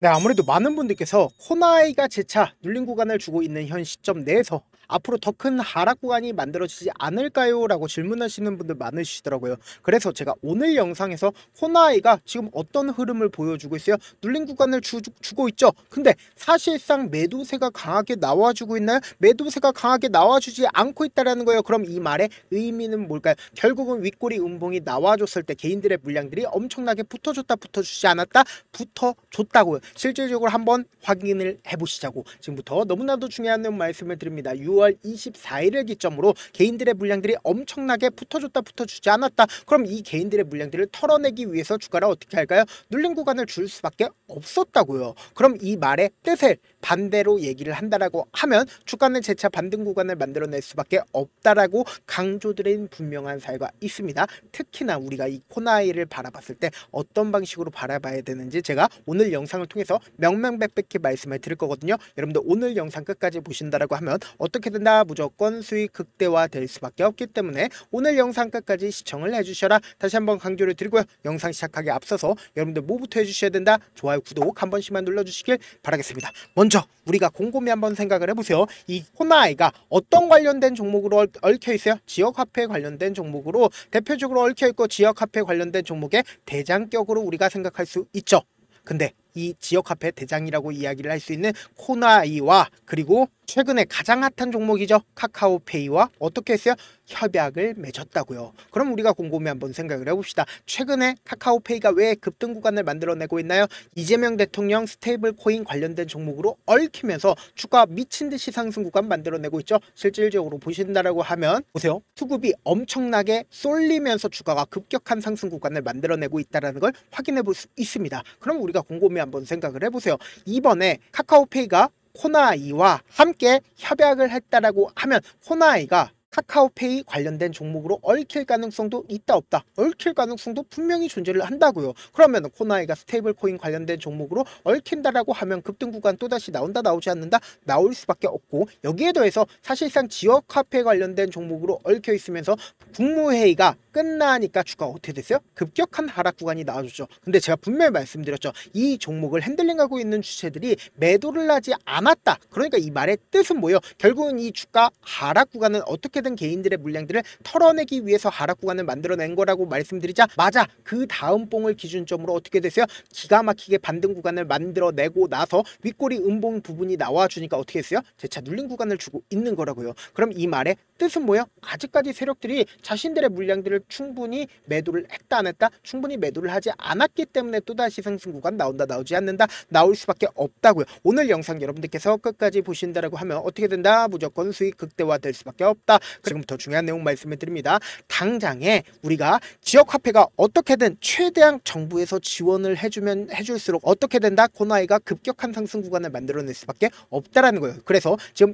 네, 아무래도 많은 분들께서 코나이가 재차 눌린 구간을 주고 있는 현 시점 내에서 앞으로 더 큰 하락 구간이 만들어지지 않을까요? 라고 질문하시는 분들 많으시더라고요. 그래서 제가 오늘 영상에서 코나이가 지금 어떤 흐름을 보여주고 있어요? 눌린 구간을 주고 있죠. 근데 사실상 매도세가 강하게 나와주고 있나요? 매도세가 강하게 나와주지 않고 있다는 거예요. 그럼 이 말의 의미는 뭘까요? 결국은 윗꼬리 음봉이 나와줬을 때 개인들의 물량들이 엄청나게 붙어줬다 붙어주지 않았다 붙어줬다고요. 실질적으로 한번 확인을 해보시자고 지금부터 너무나도 중요한 말씀을 드립니다. 6월 24일을 기점으로 개인들의 물량들이 엄청나게 붙어줬다 붙어주지 않았다. 그럼 이 개인들의 물량들을 털어내기 위해서 주가를 어떻게 할까요? 눌린 구간을 줄 수밖에 없었다고요. 그럼 이 말의 뜻을 반대로 얘기를 한다라고 하면 주가는 재차 반등 구간을 만들어낼 수밖에 없다라고 강조드린 분명한 사례가 있습니다. 특히나 우리가 이 코나이를 바라봤을 때 어떤 방식으로 바라봐야 되는지 제가 오늘 영상을 통해서 명명백백히 말씀을 드릴 거거든요. 여러분들 오늘 영상 끝까지 보신다라고 하면 어떻게 된다? 무조건 수익 극대화 될 수밖에 없기 때문에 오늘 영상 끝까지 시청을 해주셔라. 다시 한번 강조를 드리고요. 영상 시작하기 앞서서 여러분들 뭐부터 해주셔야 된다? 좋아요, 구독 한 번씩만 눌러주시길 바라겠습니다. 먼저 우리가 곰곰이 한번 생각을 해보세요. 이 코나이가 어떤 관련된 종목으로 얽혀 있어요? 지역화폐 관련된 종목으로 대표적으로 얽혀 있고 지역화폐 관련된 종목의 대장격으로 우리가 생각할 수 있죠. 근데 이 지역화폐 대장이라고 이야기를 할 수 있는 코나이와 그리고 최근에 가장 핫한 종목이죠. 카카오페이와 어떻게 했어요? 협약을 맺었다고요. 그럼 우리가 곰곰이 한번 생각을 해봅시다. 최근에 카카오페이가 왜 급등 구간을 만들어내고 있나요? 이재명 대통령 스테이블 코인 관련된 종목으로 얽히면서 주가 미친듯이 상승 구간 만들어내고 있죠. 실질적으로 보신다라고 하면 보세요. 수급이 엄청나게 쏠리면서 주가가 급격한 상승 구간을 만들어내고 있다는 걸 확인해 볼 수 있습니다. 그럼 우리가 곰곰이 한번 생각을 해보세요. 이번에 카카오페이가 코나이와 함께 협약을 했다라고 하면 코나이가 카카오페이 관련된 종목으로 얽힐 가능성도 있다 없다? 얽힐 가능성도 분명히 존재를 한다고요. 그러면 코나이가 스테이블 코인 관련된 종목으로 얽힌다라고 하면 급등 구간 또다시 나온다 나오지 않는다? 나올 수밖에 없고 여기에 더해서 사실상 지역화폐 관련된 종목으로 얽혀 있으면서 국무회의가 끝나니까 주가가 어떻게 됐어요? 급격한 하락 구간이 나와줬죠. 근데 제가 분명히 말씀드렸죠. 이 종목을 핸들링하고 있는 주체들이 매도를 하지 않았다. 그러니까 이 말의 뜻은 뭐예요? 결국은 이 주가 하락 구간은 어떻게든 개인들의 물량들을 털어내기 위해서 하락 구간을 만들어낸 거라고 말씀드리자 맞아. 그 다음 봉을 기준점으로 어떻게 됐어요? 기가 막히게 반등 구간을 만들어내고 나서 윗꼬리 음봉 부분이 나와주니까 어떻게 했어요? 재차 눌린 구간을 주고 있는 거라고요. 그럼 이 말의 뜻은 뭐예요? 아직까지 세력들이 자신들의 물량들을 충분히 매도를 했다 안 했다? 충분히 매도를 하지 않았기 때문에 또다시 상승 구간 나온다 나오지 않는다? 나올 수밖에 없다고요. 오늘 영상 여러분들께서 끝까지 보신다라고 하면 어떻게 된다? 무조건 수익 극대화 될 수밖에 없다. 지금부터 중요한 내용 말씀을 드립니다. 당장에 우리가 지역화폐가 어떻게든 최대한 정부에서 지원을 해줄수록 어떻게 된다? 코나이가 급격한 상승 구간을 만들어낼 수밖에 없다라는 거예요. 그래서 지금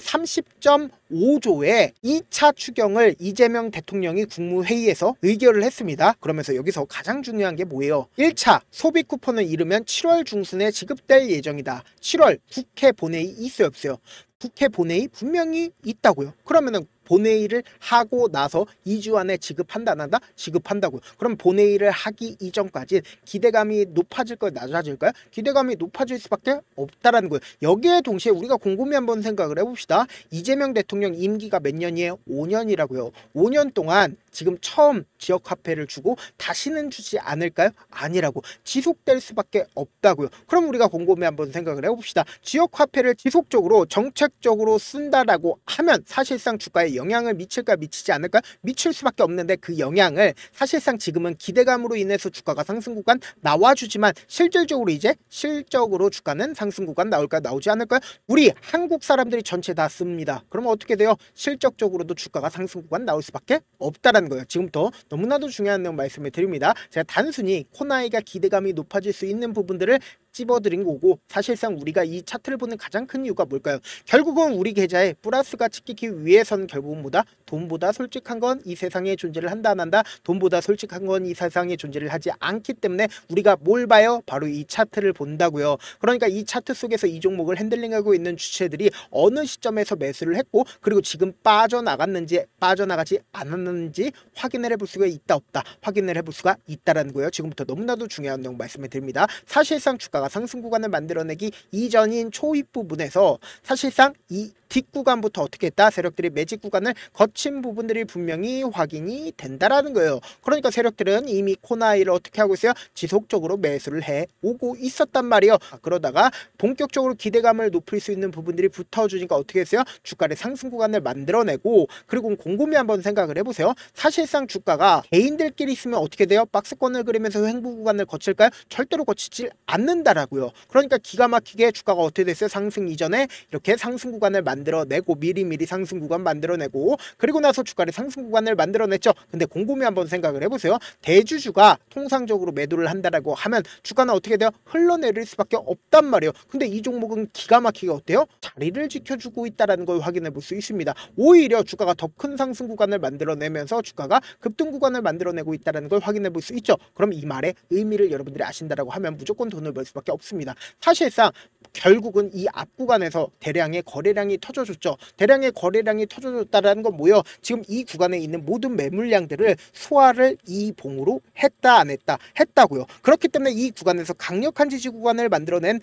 30.5조의 2차 추경을 이재명 대통령이 국무회의에서 의결을 했습니다. 그러면서 여기서 가장 중요한 게 뭐예요? 1차 소비 쿠폰을 이르면 7월 중순에 지급될 예정이다. 7월 국회 본회의 있어요 없어요? 국회 본회의 분명히 있다고요. 그러면은 본회의를 하고 나서 2주 안에 지급한다 안 한다? 지급한다고요. 그럼 본회의를 하기 이전까지 기대감이 높아질까요? 낮아질까요? 기대감이 높아질 수밖에 없다라는 거예요. 여기에 동시에 우리가 곰곰이 한번 생각을 해봅시다. 이재명 대통령 임기가 몇 년이에요? 5년이라고요. 5년 동안 지금 처음 지역화폐를 주고 다시는 주지 않을까요? 아니라고. 지속될 수밖에 없다고요. 그럼 우리가 곰곰이 한번 생각을 해봅시다. 지역화폐를 지속적으로 정책적으로 쓴다라고 하면 사실상 주가에 영향을 미칠까 미치지 않을까? 미칠 수밖에 없는데 그 영향을 사실상 지금은 기대감으로 인해서 주가가 상승 구간 나와주지만 실질적으로 이제 실적으로 주가는 상승 구간 나올까 나오지 않을까요? 우리 한국 사람들이 전체 다 씁니다. 그러면 어떻게 돼요? 실적적으로도 주가가 상승 구간 나올 수밖에 없다라는 거예요. 지금부터 너무나도 중요한 내용 말씀을 드립니다. 제가 단순히 코나이가 기대감이 높아질 수 있는 부분들을 찝어드린 거고 사실상 우리가 이 차트를 보는 가장 큰 이유가 뭘까요? 결국은 우리 계좌에 플러스가 찍히기 위해서는 결국은 뭐다? 돈보다 솔직한 건 이 세상에 존재를 한다 안 한다? 돈보다 솔직한 건 이 세상에 존재를 하지 않기 때문에 우리가 뭘 봐요? 바로 이 차트를 본다고요. 그러니까 이 차트 속에서 이 종목을 핸들링하고 있는 주체들이 어느 시점에서 매수를 했고 그리고 지금 빠져나갔는지 빠져나가지 않았는지 확인을 해볼 수가 있다 없다? 확인을 해볼 수가 있다라는 거예요. 지금부터 너무나도 중요한 내용 말씀을 드립니다. 사실상 주가가 주가가 상승 구간을 만들어내기 이전인 초입 부분에서 사실상 이 뒷구간부터 어떻게 했다? 세력들이 매집 구간을 거친 부분들이 분명히 확인이 된다라는 거예요. 그러니까 세력들은 이미 코나이를 어떻게 하고 있어요? 지속적으로 매수를 해 오고 있었단 말이에요. 그러다가 본격적으로 기대감을 높일 수 있는 부분들이 붙어주니까 어떻게 했어요? 주가를 상승 구간을 만들어내고, 그리고 곰곰이 한번 생각을 해보세요. 사실상 주가가 개인들끼리 있으면 어떻게 돼요? 박스권을 그리면서 횡보 구간을 거칠까요? 절대로 거치질 않는다라고요. 그러니까 기가 막히게 주가가 어떻게 됐어요? 상승 이전에 이렇게 상승 구간을 만들어내고 미리미리 상승 구간 만들어내고, 그리고 나서 주가를 상승 구간을 만들어냈죠. 근데 곰곰이 한번 생각을 해보세요. 대주주가 통상적으로 매도를 한다라고 하면 주가는 어떻게 돼요? 흘러내릴 수밖에 없단 말이에요. 근데 이 종목은 기가 막히게 어때요? 자리를 지켜주고 있다는 걸 확인해 볼 수 있습니다. 오히려 주가가 더 큰 상승 구간을 만들어내면서 주가가 급등 구간을 만들어내고 있다는 걸 확인해 볼 수 있죠. 그럼 이 말의 의미를 여러분들이 아신다라고 하면 무조건 돈을 벌 수밖에 없습니다. 사실상 결국은 이 앞 구간에서 대량의 거래량이 터져줬죠. 대량의 거래량이 터져줬다는 건 뭐예요? 지금 이 구간에 있는 모든 매물량들을 소화를 이 봉으로 했다 안 했다? 했다고요. 그렇기 때문에 이 구간에서 강력한 지지 구간을 만들어낸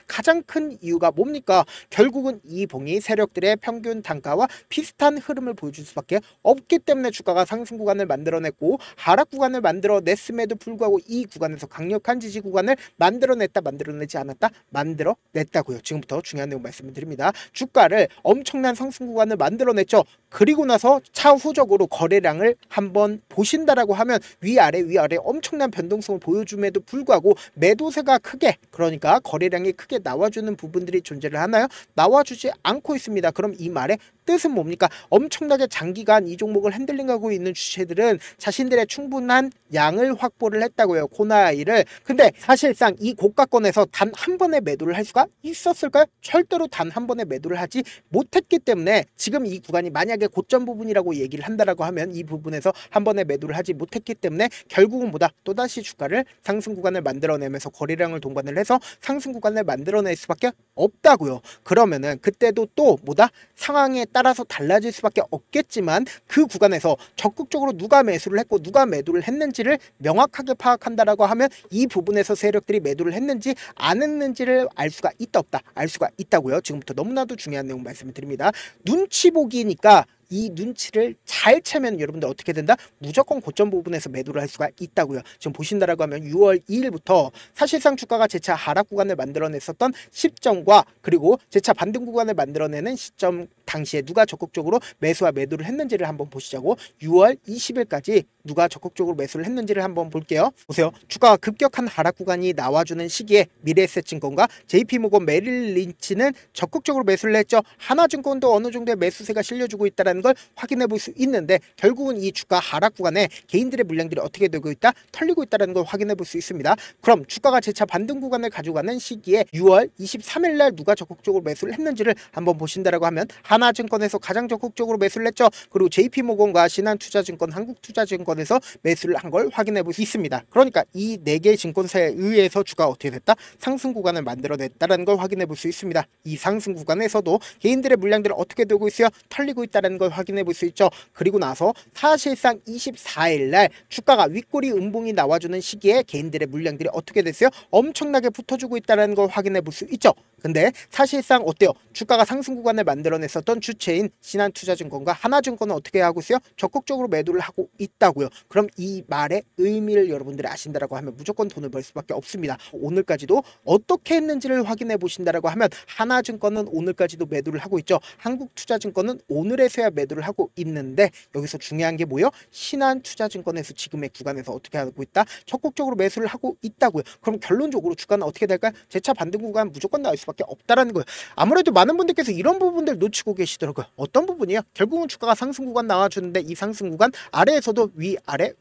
가장 큰 이유가 뭡니까? 결국은 이 봉이 세력들의 평균 단가와 비슷한 흐름을 보여줄 수밖에 없기 때문에 주가가 상승 구간을 만들어냈고, 하락 구간을 만들어냈음에도 불구하고 이 구간에서 강력한 지지 구간을 만들어냈다 만들어내지 않았다? 만들어냈다고요. 지금부터 중요한 내용 말씀을 드립니다. 주가를 엄청난 상승 구간을 만들어냈죠. 그리고 나서 차후적으로 거래량을 한번 보신다라고 하면 위아래 엄청난 변동성을 보여줌에도 불구하고 매도세가 크게, 그러니까 거래량이 크게 나와주는 부분들이 존재를 하나요? 나와주지 않고 있습니다. 그럼 이 말의 뜻은 뭡니까? 엄청나게 장기간 이 종목을 핸들링하고 있는 주체들은 자신들의 충분한 양을 확보를 했다고요. 코나이를. 근데 사실상 이 고가권에서 단 한 번의 매도를 할 수가 있었을까요? 절대로 단 한 번의 매도를 하지 못했기 때문에 지금 이 구간이 만약에 고점 부분이라고 얘기를 한다라고 하면 이 부분에서 한 번의 매도를 하지 못했기 때문에 결국은 뭐다? 또다시 주가를 상승 구간을 만들어내면서 거래량을 동반을 해서 상승 구간을 만들어낼 수밖에 없다고요. 그러면은 그때도 또 뭐다? 상황에 따라서 달라질 수밖에 없겠지만 그 구간에서 적극적으로 누가 매수를 했고 누가 매도를 했는지를 명확하게 파악한다라고 하면 이 부분에서 세력들이 매도를 했는지 안 했는지를 알 수가 있다 없다? 알 수가 있다고요. 지금부터 너무나도 중요한 내용 말씀을 드립니다. 눈치 보기니까 이 눈치를 잘 채면 여러분들 어떻게 된다? 무조건 고점 부분에서 매도를 할 수가 있다고요. 지금 보신다라고 하면 6월 2일부터 사실상 주가가 재차 하락 구간을 만들어냈었던 시점과 그리고 재차 반등 구간을 만들어내는 시점 당시에 누가 적극적으로 매수와 매도를 했는지를 한번 보시자고. 6월 20일까지 누가 적극적으로 매수를 했는지를 한번 볼게요. 보세요. 주가가 급격한 하락 구간이 나와주는 시기에 미래에셋증권과 JP모건 메릴 린치는 적극적으로 매수를 했죠. 하나증권도 어느 정도의 매수세가 실려주고 있다는 걸 확인해 볼 수 있는데 결국은 이 주가 하락 구간에 개인들의 물량들이 어떻게 되고 있다? 털리고 있다는 걸 확인해 볼 수 있습니다. 그럼 주가가 재차 반등 구간을 가져가는 시기에 6월 23일 날 누가 적극적으로 매수를 했는지를 한번 보신다라고 하면 하나증권에서 가장 적극적으로 매수를 했죠. 그리고 JP모건과 신한투자증권, 한국투자증권에서 매수를 한 걸 확인해 볼 수 있습니다. 그러니까 이 4개 증권사에 의해서 주가가 어떻게 됐다? 상승 구간을 만들어냈다는 걸 확인해 볼 수 있습니다. 이 상승 구간에서도 개인들의 물량들이 어떻게 되고 있어요? 털리고 있다는 걸 확인해 볼 수 있죠. 그리고 나서 사실상 24일 날 주가가 윗꼬리 음봉이 나와주는 시기에 개인들의 물량들이 어떻게 됐어요? 엄청나게 붙어주고 있다는 걸 확인해 볼 수 있죠. 근데 사실상 어때요? 주가가 상승 구간을 만들어냈었던 주체인 신한투자증권과 하나증권은 어떻게 하고 있어요? 적극적으로 매도를 하고 있다고요. 그럼 이 말의 의미를 여러분들이 아신다라고 하면 무조건 돈을 벌 수밖에 없습니다. 오늘까지도 어떻게 했는지를 확인해 보신다라고 하면 하나증권은 오늘까지도 매도를 하고 있죠. 한국투자증권은 오늘에서야 매도를 하고 있는데 여기서 중요한 게 뭐예요? 신한투자증권에서 지금의 구간에서 어떻게 하고 있다? 적극적으로 매수를 하고 있다고요. 그럼 결론적으로 주가는 어떻게 될까요? 재차 반등 구간 무조건 나올 수밖에 없다라는 거예요. 아무래도 많은 분들께서 이런 부분들 놓치고 계시더라고요. 어떤 부분이에요? 결국은 주가가 상승 구간 나와주는데 이 상승 구간 아래에서도 위아래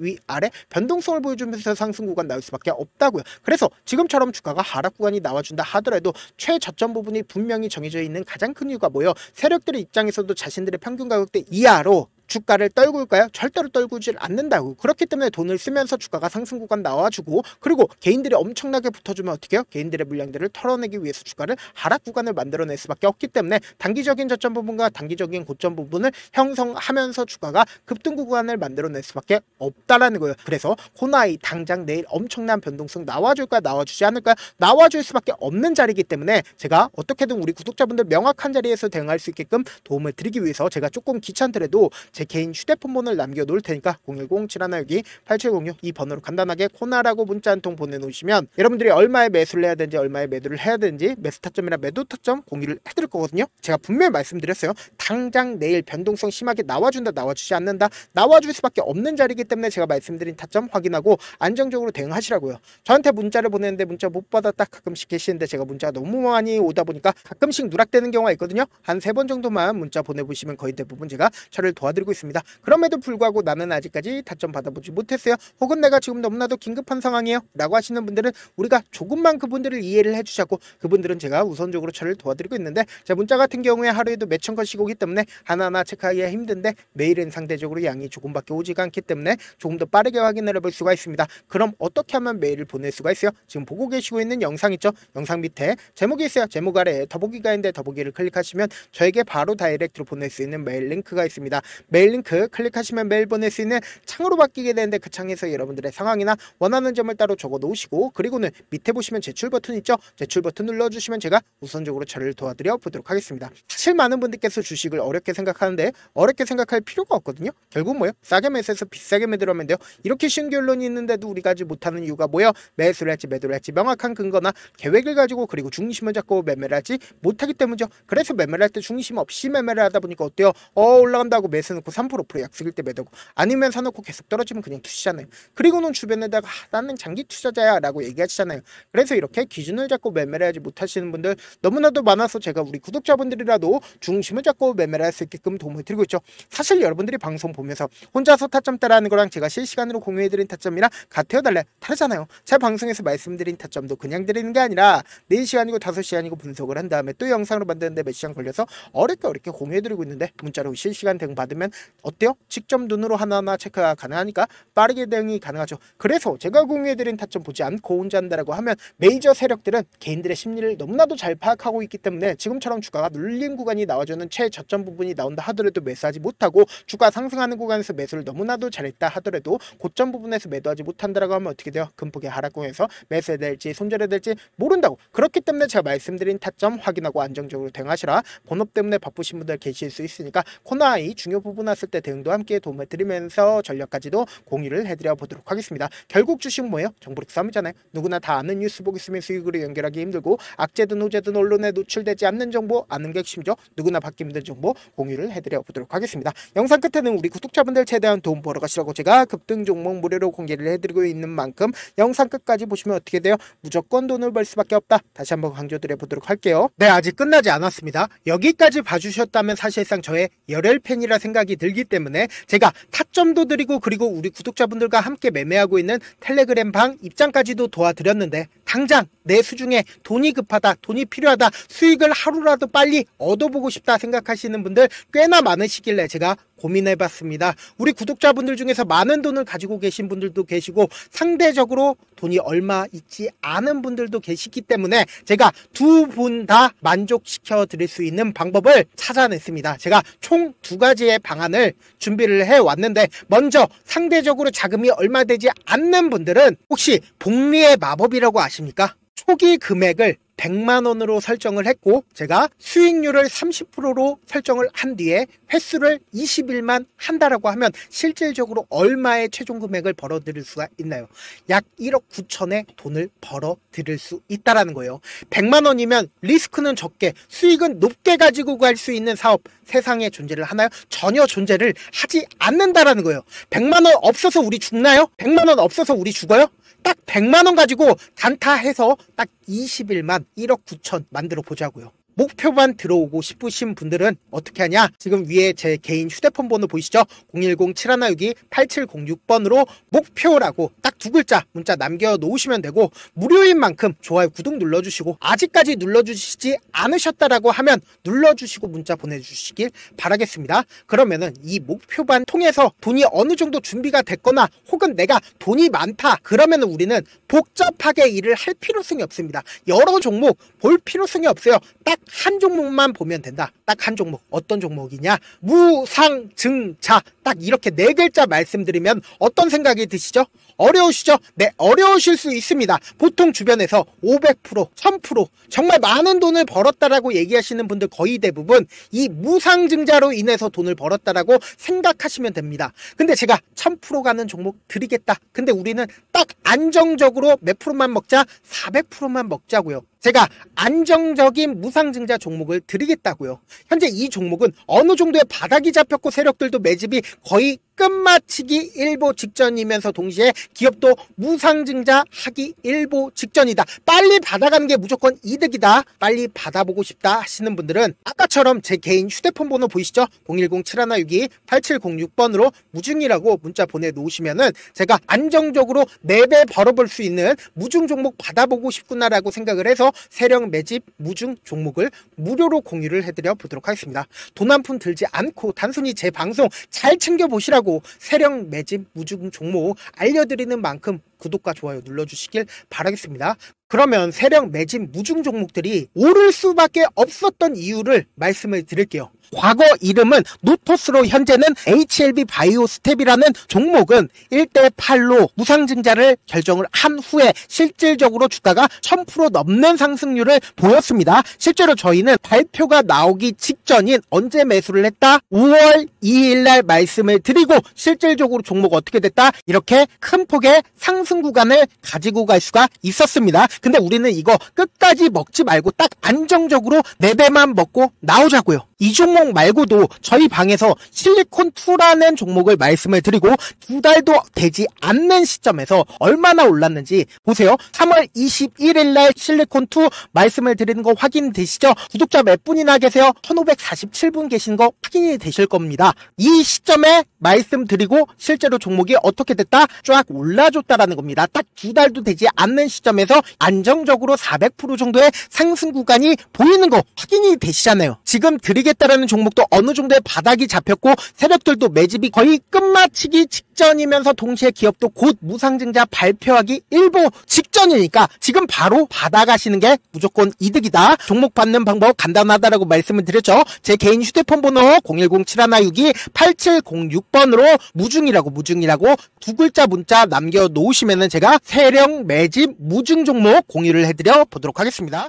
변동성을 보여주면서 상승 구간 나올 수밖에 없다고요. 그래서 지금처럼 주가가 하락 구간이 나와준다 하더라도 최저점 부분이 분명히 정해져 있는 가장 큰 이유가 뭐예요? 세력들의 입장에서도 자신들의 평균 가격대 이하로 주가를 떨굴까요? 절대로 떨구질 않는다고. 그렇기 때문에 돈을 쓰면서 주가가 상승 구간 나와주고, 그리고 개인들이 엄청나게 붙어주면 어떻게 해요? 개인들의 물량들을 털어내기 위해서 주가를 하락 구간을 만들어낼 수밖에 없기 때문에 단기적인 저점 부분과 단기적인 고점 부분을 형성하면서 주가가 급등 구간을 만들어낼 수밖에 없다라는 거예요. 그래서 코나이 당장 내일 엄청난 변동성 나와줄까 나와주지 않을까? 나와줄 수밖에 없는 자리이기 때문에 제가 어떻게든 우리 구독자분들 명확한 자리에서 대응할 수 있게끔 도움을 드리기 위해서 제가 조금 귀찮더라도 제 개인 휴대폰 번호를 남겨놓을 테니까 010-712-8706 이 번호로 간단하게 코나라고 문자 한 통 보내놓으시면 여러분들이 얼마에 매수를 해야 되는지 얼마에 매도를 해야 되는지 매수 타점이나 매도 타점 공유를 해드릴 거거든요. 제가 분명히 말씀드렸어요. 당장 내일 변동성 심하게 나와준다 나와주지 않는다, 나와줄 수밖에 없는 자리이기 때문에 제가 말씀드린 타점 확인하고 안정적으로 대응하시라고요. 저한테 문자를 보내는데 문자 못 받았다 가끔씩 계시는데 제가 문자가 너무 많이 오다 보니까 가끔씩 누락되는 경우가 있거든요. 한 3번 정도만 문자 보내보시면 거의 대부분 제가 처리를 도와드리고 있습니다. 그럼에도 불구하고 나는 아직까지 타점 받아보지 못했어요, 혹은 내가 지금 너무나도 긴급한 상황이에요 라고 하시는 분들은 우리가 조금만 그분들을 이해를 해주자고, 그분들은 제가 우선적으로 처리를 도와드리고 있는데, 제 문자 같은 경우에 하루에도 몇천 건씩 오기 때문에 하나하나 체크하기가 힘든데 메일은 상대적으로 양이 조금밖에 오지가 않기 때문에 조금 더 빠르게 확인을 해볼 수가 있습니다. 그럼 어떻게 하면 메일을 보낼 수가 있어요? 지금 보고 계시고 있는 영상 있죠? 영상 밑에 제목이 있어요. 제목 아래에 더보기가 있는데 더보기를 클릭하시면 저에게 바로 다이렉트로 보낼 수 있는 메일 링크가 있습니다. 메일 링크 클릭하시면 메일 보낼 수 있는 창으로 바뀌게 되는데, 그 창에서 여러분들의 상황이나 원하는 점을 따로 적어 놓으시고, 그리고는 밑에 보시면 제출 버튼 있죠? 제출 버튼 눌러주시면 제가 우선적으로 처리를 도와드려 보도록 하겠습니다. 사실 많은 분들께서 주식을 어렵게 생각하는데 어렵게 생각할 필요가 없거든요. 결국 뭐예요? 싸게 매수해서 비싸게 매도를 하면 돼요. 이렇게 쉬운 결론이 있는데도 우리가 아직 못하는 이유가 뭐예요? 매수를 할지 매도를 할지 명확한 근거나 계획을 가지고, 그리고 중심을 잡고 매매를 하지 못하기 때문이죠. 그래서 매매를 할 때 중심 없이 매매를 하다 보니까 어때요? 올라간다고 매수 넣고 3% 약속일 때 매도고, 아니면 사놓고 계속 떨어지면 그냥 투시잖아요. 그리고는 주변에다가 나는 장기 투자자야 라고 얘기하시잖아요. 그래서 이렇게 기준을 잡고 매매를 하지 못하시는 분들 너무나도 많아서 제가 우리 구독자분들이라도 중심을 잡고 매매를 할 수 있게끔 도움을 드리고 있죠. 사실 여러분들이 방송 보면서 혼자서 타점 따라하는 거랑 제가 실시간으로 공유해드린 타점이랑 같아요 달라요? 다르잖아요. 제 방송에서 말씀드린 타점도 그냥 드리는 게 아니라 4시간이고 5시간이고 분석을 한 다음에 또 영상으로 만드는데 몇 시간 걸려서 어렵게 공유해드리고 있는데, 문자로 실시간 대응 받으면 어때요? 직접 눈으로 하나하나 체크가 가능하니까 빠르게 대응이 가능하죠. 그래서 제가 공유해드린 타점 보지 않고 혼자 한다라고 하면 메이저 세력들은 개인들의 심리를 너무나도 잘 파악하고 있기 때문에 지금처럼 주가가 눌린 구간이 나와주는 최저점 부분이 나온다 하더라도 매수하지 못하고, 주가 상승하는 구간에서 매수를 너무나도 잘했다 하더라도 고점 부분에서 매도하지 못한다라고 하면 어떻게 돼요? 금폭의 하락구에서 매수해야 될지 손절해야 될지 모른다고. 그렇기 때문에 제가 말씀드린 타점 확인하고 안정적으로 대응하시라. 본업 때문에 바쁘신 분들 계실 수 있으니까 코나이 중요 부분 왔을 때 대응도 함께 도움을 드리면서 전략까지도 공유를 해드려 보도록 하겠습니다. 결국 주식은 뭐예요? 정보력 싸움이잖아요. 누구나 다 아는 뉴스 보고 있으면 수익으로 연결하기 힘들고, 악재든 호재든 언론에 노출되지 않는 정보 아는 게 핵심이죠. 누구나 받기 힘든 정보 공유를 해드려 보도록 하겠습니다. 영상 끝에는 우리 구독자분들 최대한 도움 벌어 가시라고 제가 급등 종목 무료로 공개를 해드리고 있는 만큼 영상 끝까지 보시면 어떻게 돼요? 무조건 돈을 벌 수밖에 없다. 다시 한번 강조드려 보도록 할게요. 네, 아직 끝나지 않았습니다. 여기까지 봐주셨다면 사실상 저의 열혈 팬이라 생각이 들기 때문에 제가 타점도 드리고, 그리고 우리 구독자분들과 함께 매매하고 있는 텔레그램 방 입장까지도 도와드렸는데, 당장 내 수중에 돈이 급하다, 돈이 필요하다, 수익을 하루라도 빨리 얻어보고 싶다 생각하시는 분들 꽤나 많으시길래 제가 고민해봤습니다. 우리 구독자분들 중에서 많은 돈을 가지고 계신 분들도 계시고 상대적으로 돈이 얼마 있지 않은 분들도 계시기 때문에 제가 두 분 다 만족시켜 드릴 수 있는 방법을 찾아냈습니다. 제가 총 2가지의 방안을 준비를 해왔는데, 먼저 상대적으로 자금이 얼마 되지 않는 분들은 혹시 복리의 마법이라고 아십니까? 초기 금액을 100만원으로 설정을 했고, 제가 수익률을 30%로 설정을 한 뒤에 횟수를 20일만 한다라고 하면 실질적으로 얼마의 최종 금액을 벌어들일 수가 있나요? 약 1억 9천의 돈을 벌어들일 수 있다라는 거예요. 100만원이면 리스크는 적게 수익은 높게 가지고 갈 수 있는 사업 세상에 존재를 하나요? 전혀 존재를 하지 않는다라는 거예요. 100만원 없어서 우리 죽나요? 100만원 없어서 우리 죽어요? 딱 100만원 가지고 단타해서 딱 20일만 1억 9천 만들어 보자고요. 목표만 들어오고 싶으신 분들은 어떻게 하냐? 지금 위에 제 개인 휴대폰 번호 보이시죠? 010-7162-8706번으로 목표라고 딱 두 글자 문자 남겨놓으시면 되고, 무료인 만큼 좋아요, 구독 눌러주시고, 아직까지 눌러주시지 않으셨다라고 하면 눌러주시고 문자 보내주시길 바라겠습니다. 그러면은 이 목표반 통해서 돈이 어느 정도 준비가 됐거나 혹은 내가 돈이 많다 그러면 우리는 복잡하게 일을 할 필요성이 없습니다. 여러 종목 볼 필요성이 없어요. 딱 한 종목만 보면 된다. 딱 한 종목. 어떤 종목이냐? 무상증자. 딱 이렇게 네 글자 말씀드리면 어떤 생각이 드시죠? 어려우시죠? 네, 어려우실 수 있습니다. 보통 주변에서 500%, 1000% 정말 많은 돈을 벌었다라고 얘기하시는 분들 거의 대부분 이 무상증자로 인해서 돈을 벌었다라고 생각하시면 됩니다. 근데 제가 1000% 가는 종목 드리겠다. 근데 우리는 딱 안정적으로 몇 프로만 먹자? 400%만 먹자고요. 제가 안정적인 무상증자 종목을 드리겠다고요. 현재 이 종목은 어느 정도의 바닥이 잡혔고 세력들도 매집이 거의 끝마치기 일보 직전이면서 동시에 기업도 무상증자 하기 일보 직전이다. 빨리 받아가는 게 무조건 이득이다. 빨리 받아보고 싶다 하시는 분들은 아까처럼 제 개인 휴대폰 번호 보이시죠? 010-7162-8706번으로 무중이라고 문자 보내놓으시면은 제가 안정적으로 4배 벌어볼 수 있는 무중 종목 받아보고 싶구나라고 생각을 해서 세력 매집 무중 종목을 무료로 공유를 해드려 보도록 하겠습니다. 돈 한 푼 들지 않고 단순히 제 방송 잘 챙겨보시라고 세력 매집 무중 종목 알려드리는 만큼 구독과 좋아요 눌러주시길 바라겠습니다. 그러면 세력 매집 무중 종목들이 오를 수밖에 없었던 이유를 말씀을 드릴게요. 과거 이름은 노토스로 현재는 HLB 바이오스텝이라는 종목은 1대8로 무상증자를 결정을 한 후에 실질적으로 주가가 1000% 넘는 상승률을 보였습니다. 실제로 저희는 발표가 나오기 직전인 언제 매수를 했다? 5월 2일날 말씀을 드리고 실질적으로 종목 어떻게 됐다? 이렇게 큰 폭의 상승 구간을 가지고 갈 수가 있었습니다. 근데 우리는 이거 끝까지 먹지 말고 딱 안정적으로 4배만 먹고 나오자고요. 이 종목 말고도 저희 방에서 실리콘2라는 종목을 말씀을 드리고 2달도 되지 않는 시점에서 얼마나 올랐는지 보세요. 3월 21일 날 실리콘2 말씀을 드리는 거 확인되시죠? 구독자 몇 분이나 계세요? 1547분 계신 거 확인이 되실 겁니다. 이 시점에 말씀드리고 실제로 종목이 어떻게 됐다? 쫙 올라줬다라는 겁니다. 딱 2달도 되지 않는 시점에서 안정적으로 400% 정도의 상승 구간이 보이는 거 확인이 되시잖아요. 지금 드리겠다라는 종목도 어느 정도의 바닥이 잡혔고 세력들도 매집이 거의 끝마치기 직전이면서 동시에 기업도 곧 무상증자 발표하기 일보 직전이니까 지금 바로 받아가시는 게 무조건 이득이다. 종목 받는 방법 간단하다라고 말씀을 드렸죠. 제 개인 휴대폰 번호 010-7162-8706번으로 무중이라고 두 글자 문자 남겨놓으시면은 제가 세력 매집 무중 종목 공유를 해드려 보도록 하겠습니다.